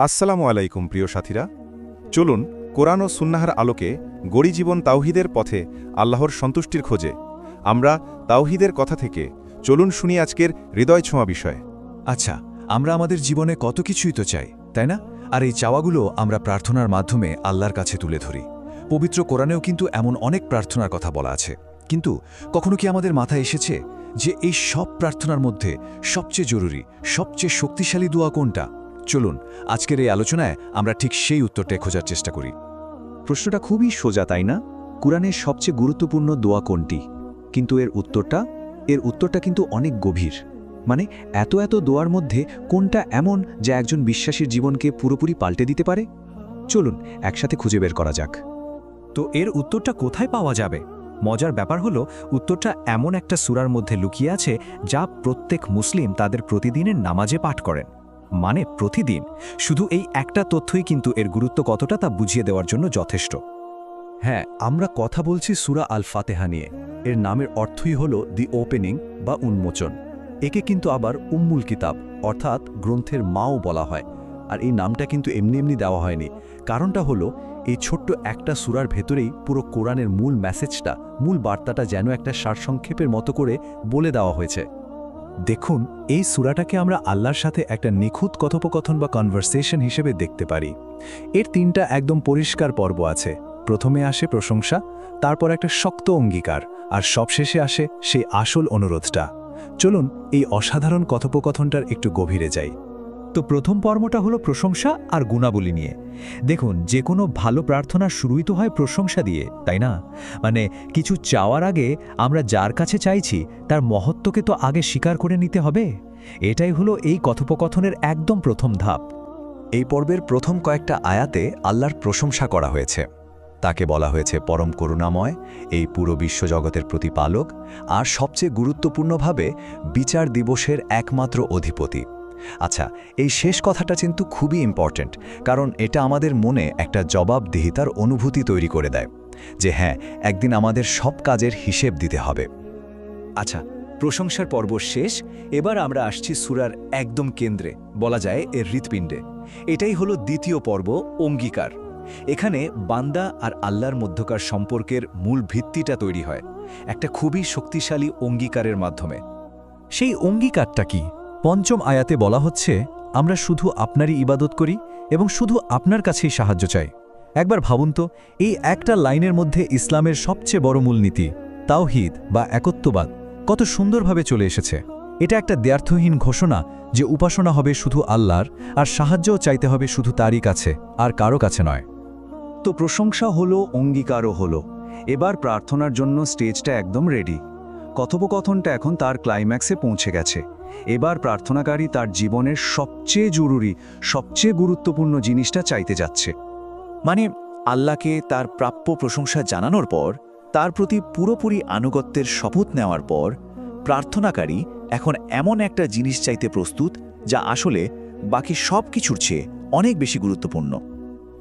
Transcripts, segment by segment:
আসসালামু আলাইকুম প্রিয় সাথীরা, চলুন কোরআন ও সুন্নাহর আলোকে গড়ি জীবন তাওহীদের পথে আল্লাহর সন্তুষ্টির খোঁজে। আমরা তাওহীদের কথা থেকে চলুন শুনি আজকের হৃদয় ছোঁয়া বিষয়। আচ্ছা, আমরা আমাদের জীবনে কত কিছুই তো চাই, তাই না? আর এই চাওয়াগুলো আমরা প্রার্থনার মাধ্যমে আল্লাহর কাছে তুলে ধরি। পবিত্র কোরআনেও কিন্তু এমন অনেক প্রার্থনার কথা বলা আছে। কিন্তু কখনো কি আমাদের মাথায় এসেছে যে এই সব প্রার্থনার মধ্যে সবচেয়ে জরুরি, সবচেয়ে শক্তিশালী দোয়া কোনটা? চলুন আজকের এই আলোচনায় আমরা ঠিক সেই উত্তরটাই খোঁজার চেষ্টা করি। প্রশ্নটা খুবই সোজা, তাই না? কুরআনের সবচেয়ে গুরুত্বপূর্ণ দোয়া কোনটি? কিন্তু এর উত্তরটা কিন্তু অনেক গভীর। মানে এত দোয়ার মধ্যে কোনটা এমন যা একজন বিশ্বাসীর জীবনকে পুরোপুরি পাল্টে দিতে পারে? চলুন একসাথে খুঁজে বের করা যাক। তো এর উত্তরটা কোথায় পাওয়া যাবে? মজার ব্যাপার হলো, উত্তরটা এমন একটা সূরার মধ্যে লুকিয়ে আছে যা প্রত্যেক মুসলিম তাদের প্রতিদিনের নামাজে পাঠ করেন। মানে প্রতিদিন। শুধু এই একটা তথ্যই কিন্তু এর গুরুত্ব কতটা তা বুঝিয়ে দেওয়ার জন্য যথেষ্ট। হ্যাঁ, আমরা কথা বলছি সূরা আল ফাতেহা নিয়ে। এর নামের অর্থই হল দি ওপেনিং বা উন্মোচন। একে কিন্তু আবার উম্মুল কিতাব অর্থাৎ গ্রন্থের মাও বলা হয়। আর এই নামটা কিন্তু এমনি দেওয়া হয়নি। কারণটা হলো এই ছোট্ট একটা সূরার ভেতরেই পুরো কোরআনের মূল মেসেজটা, মূল বার্তাটা যেন একটা সারসংক্ষেপের মতো করে বলে দেওয়া হয়েছে। দেখুন, এই সূরাটাকে আমরা আল্লাহর সাথে একটা নিখুঁত কথোপকথন বা কনভারসেশন হিসেবে দেখতে পারি। এর তিনটা একদম পরিষ্কার পর্ব আছে। প্রথমে আসে প্রশংসা, তারপর একটা শক্ত অঙ্গীকার, আর সবশেষে আসে সেই আসল অনুরোধটা। চলুন এই অসাধারণ কথোপকথনটার একটু গভীরে যাই। তো প্রথম পর্বটা হলো প্রশংসা আর গুণাবলী নিয়ে। দেখুন, যে কোনো ভালো প্রার্থনার শুরুই তো হয় প্রশংসা দিয়ে, তাই না? মানে কিছু চাওয়ার আগে আমরা যার কাছে চাইছি তার মহত্বকে তো আগে স্বীকার করে নিতে হবে। এটাই হলো এই কথোপকথনের একদম প্রথম ধাপ। এই পর্বের প্রথম কয়েকটা আয়াতে আল্লাহর প্রশংসা করা হয়েছে। তাকে বলা হয়েছে পরম করুণাময়, এই পুরো বিশ্বজগতের প্রতিপালক, আর সবচেয়ে গুরুত্বপূর্ণভাবে বিচার দিবসের একমাত্র অধিপতি। আচ্ছা, এই শেষ কথাটা কিন্তু খুবই ইম্পর্ট্যান্ট, কারণ এটা আমাদের মনে একটা জবাবদিহিতার অনুভূতি তৈরি করে দেয় যে হ্যাঁ, একদিন আমাদের সব কাজের হিসেব দিতে হবে। আচ্ছা, প্রশংসার পর্ব শেষ। এবার আমরা আসছি সূরার একদম কেন্দ্রে, বলা যায় এর হৃৎপিণ্ডে। এটাই হলো দ্বিতীয় পর্ব, অঙ্গীকার। এখানে বান্দা আর আল্লাহর মধ্যকার সম্পর্কের মূল ভিত্তিটা তৈরি হয় একটা খুবই শক্তিশালী অঙ্গীকারের মাধ্যমে। সেই অঙ্গীকারটা কি? পঞ্চম আয়াতে বলা হচ্ছে, আমরা শুধু আপনারই ইবাদত করি এবং শুধু আপনার কাছেই সাহায্য চাই। একবার ভাবুন তো, এই একটা লাইনের মধ্যে ইসলামের সবচেয়ে বড় মূলনীতি তাওহীদ বা একত্ববাদ কত সুন্দরভাবে চলে এসেছে। এটা একটা দ্ব্যর্থহীন ঘোষণা যে উপাসনা হবে শুধু আল্লাহর, আর সাহায্যও চাইতে হবে শুধু তারই কাছে, আর কারো কাছে নয়। তো প্রশংসা হলো, অঙ্গীকারও হলো। এবার প্রার্থনার জন্য স্টেজটা একদম রেডি। কথোপকথনটা এখন তার ক্লাইম্যাক্সে পৌঁছে গেছে। এবার প্রার্থনাকারী তার জীবনের সবচেয়ে জরুরি, সবচেয়ে গুরুত্বপূর্ণ জিনিসটা চাইতে যাচ্ছে। মানে আল্লাহকে তার প্রাপ্য প্রশংসা জানানোর পর, তার প্রতি পুরোপুরি আনুগত্যের শপথ নেওয়ার পর, প্রার্থনাকারী এখন এমন একটা জিনিস চাইতে প্রস্তুত যা আসলে বাকি সব কিছুর চেয়ে অনেক বেশি গুরুত্বপূর্ণ।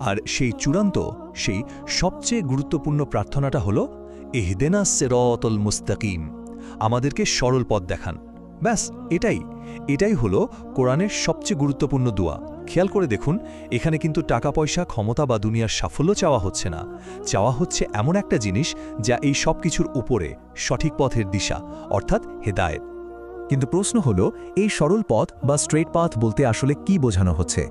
আর সেই চূড়ান্ত, সেই সবচেয়ে গুরুত্বপূর্ণ প্রার্থনাটা হলো ইহদিনা সিরাতাল মুস্তাকিম, আমাদেরকে সরল পথ দেখান। ব্যাস, এটাই হলো কোরআনের সবচেয়ে গুরুত্বপূর্ণ দোয়া। খেয়াল করে দেখুন, এখানে কিন্তু টাকা পয়সা, ক্ষমতা বা দুনিয়ার সাফল্য চাওয়া হচ্ছে না। চাওয়া হচ্ছে এমন একটা জিনিস যা এই সব কিছুর উপরে, সঠিক পথের দিশা, অর্থাৎ হেদায়েত। কিন্তু প্রশ্ন হলো, এই সরল পথ বা স্ট্রেট পাথ বলতে আসলে কি বোঝানো হচ্ছে?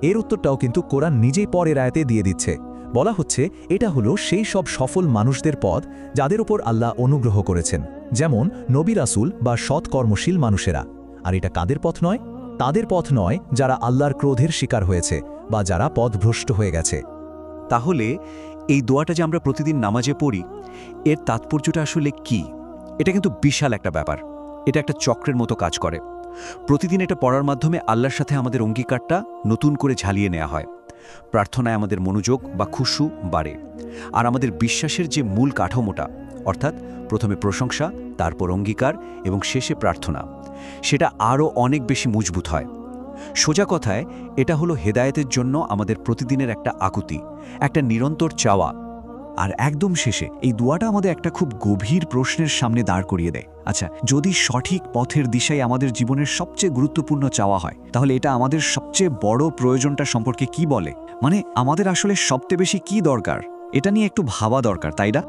এর উত্তরটাও কিন্তু কোরআন নিজেই পরের আয়াতে দিয়ে দিচ্ছে। বলা হচ্ছে, এটা হলো সেই সব সফল মানুষদের পথ যাদের উপর আল্লাহ অনুগ্রহ করেছেন, যেমন নবী রাসূল বা সৎ কর্মশীল মানুষেরা। আর এটা কাদের পথ নয়? তাদের পথ নয় যারা আল্লাহর ক্রোধের শিকার হয়েছে বা যারা পথভ্রষ্ট হয়ে গেছে। তাহলে এই দোয়াটা যে আমরা প্রতিদিন নামাজে পড়ি, এর তাৎপর্যটা আসলে কি? এটা কিন্তু বিশাল একটা ব্যাপার। এটা একটা চক্রের মতো কাজ করে। প্রতিদিন এটা পড়ার মাধ্যমে আল্লাহর সাথে আমাদের অঙ্গীকারটা নতুন করে ঝালিয়ে নেওয়া হয়। প্রার্থনায় আমাদের মনোযোগ বা খুশু বাড়ে, আর আমাদের বিশ্বাসের যে মূল কাঠামোটা, অর্থাৎ প্রথমে প্রশংসা, তারপর অঙ্গীকার এবং শেষে প্রার্থনা, সেটা আরও অনেক বেশি মজবুত হয়। সোজা কথায় এটা হলো হেদায়েতের জন্য আমাদের প্রতিদিনের একটা আকুতি, একটা নিরন্তর চাওয়া। আর একদম শেষে এই দোয়াটা আমাদের একটা খুব গভীর প্রশ্নের সামনে দাঁড় করিয়ে দেয়। আচ্ছা, যদি সঠিক পথের দিশাই আমাদের জীবনের সবচেয়ে গুরুত্বপূর্ণ চাওয়া হয়, তাহলে এটা আমাদের সবচেয়ে বড় প্রয়োজনটা সম্পর্কে কি বলে? মানে আমাদের আসলে সবচেয়ে বেশি কি দরকার, এটা নিয়ে একটু ভাবা দরকার, তাই না?